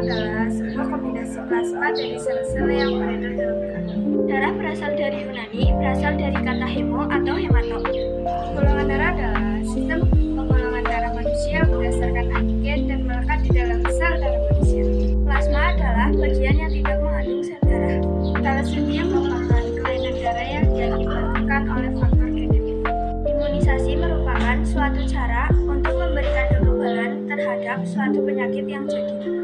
adalah sebuah kombinasi plasma dari sel-sel yang beredar dalam darah. Darah berasal dari Yunani, berasal dari kata hemo atau hemato. Golongan darah adalah sistem penggolongan darah manusia berdasarkan antigen dan melekat di dalam sel darah manusia. Plasma adalah bagian yang tidak mengandung sel darah. Thalassemia merupakan kelainan darah yang diakibatkan oleh faktor genetik. Imunisasi merupakan suatu cara untuk memberikan kekebalan terhadap suatu penyakit yang jadi.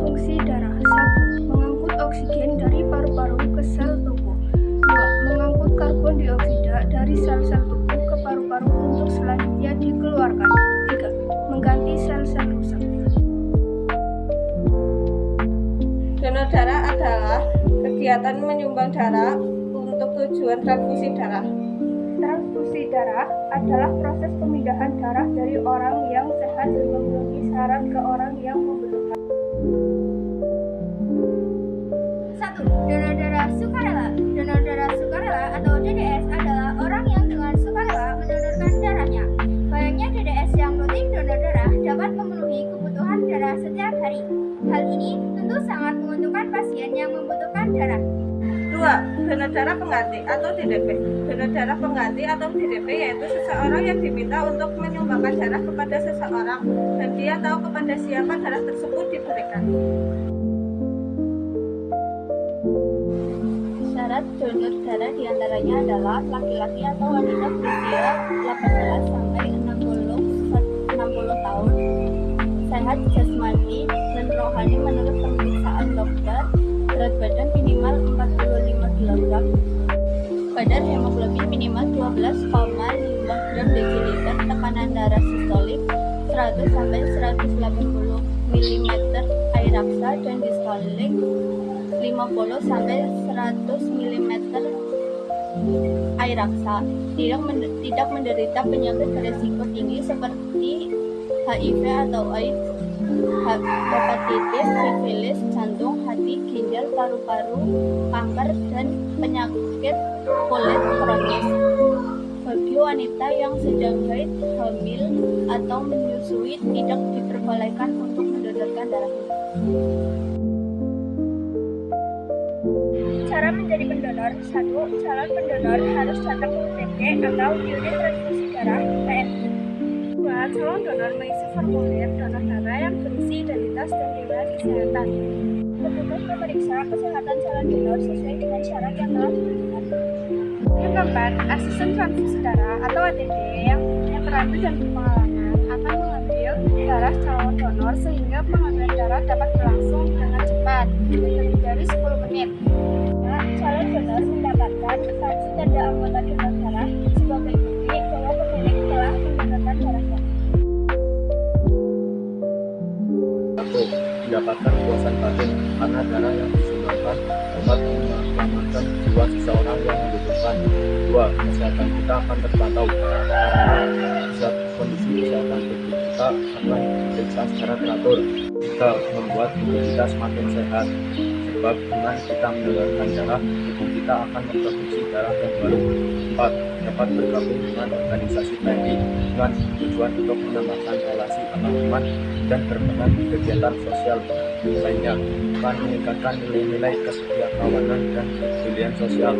Fungsi darah 1. Mengangkut oksigen dari paru-paru ke sel tubuh. 2. Mengangkut karbon dioksida dari sel-sel tubuh ke paru-paru untuk selanjutnya dikeluarkan. 3. Mengganti sel-sel rusak. Donor darah adalah kegiatan menyumbang darah untuk tujuan transfusi darah. Transfusi darah adalah proses pemindahan darah dari orang yang sehat dan memenuhi syarat ke orang yang membutuhkan. 1. Donor darah sukarela. Donor darah sukarela atau DDS adalah orang yang dengan sukarela mendonorkan darahnya. Banyaknya DDS yang rutin donor darah dapat memenuhi kebutuhan darah setiap hari. Hal ini tentu sangat menguntungkan pasien yang membutuhkan darah. 2. Donor darah pengganti atau DDP. Donor darah pengganti atau DDP yaitu seseorang yang diminta untuk menyumbangkan darah kepada seseorang dan dia tahu kepada siapa darah tersebut diberikan. Syarat donor darah diantaranya adalah laki-laki atau wanita berusia 18 sampai 60 tahun, sehat jasmani dan rohani menurut pemeriksaan dokter, berat badan minimal 45 kg, kadar hemoglobin minimal 12,5 gram desiliter, tekanan darah sistolik 100 sampai 180 mm air raksa dan distolik 50 sampai 100 mm air raksa. Tidak menderita penyakit beresiko tinggi seperti HIV atau AIDS, hepatitis, sifilis, jantung, hati, ginjal, paru-paru, kanker, dan penyakit kulit kronis. Bagi wanita yang sedang haid, hamil, atau menyusui tidak diperbolehkan untuk mendonorkan darahnya. Cara menjadi pendonor. 1. Calon pendonor harus datang ke UTP atau unit transfusi darah PNI. 2. Calon donor mengisi formulir donor darah yang berisi identitas dan riwayat kesehatan. Petugas memeriksa kesehatan calon donor sesuai dengan syarat yang telah ditentukan. Yang keempat, asisten transfusi darah atau ATD yang terampil dan berpengalaman akan mengambil darah calon donor sehingga pengambilan darah dapat berlangsung dengan cepat, lebih dari 10 menit. Calon donor mendapatkan kartu tanda anggota donor darah sebagai bukti bahwa pemilik telah mendonorkan darahnya. 1. Mendapatkan kepuasan batin karena darah yang disumbangkan dapat menyelamatkan jiwa seseorang yang membutuhkan. 2. Kesehatan kita akan terpantau karena kondisi kesehatan tubuh kita akan diperiksa secara teratur. 3. Membuat tubuh kita semakin sehat. Sebab dengan kita mendonorkan darah, tubuh kita akan memproduksi darah yang baru. 4. Dapat bergabung dengan organisasi PNI dengan tujuan untuk menambahkan relasi antar teman dan berperan di kegiatan sosial lainnya, akan meningkatkan nilai-nilai kesetiakawanan dan kepedulian sosial.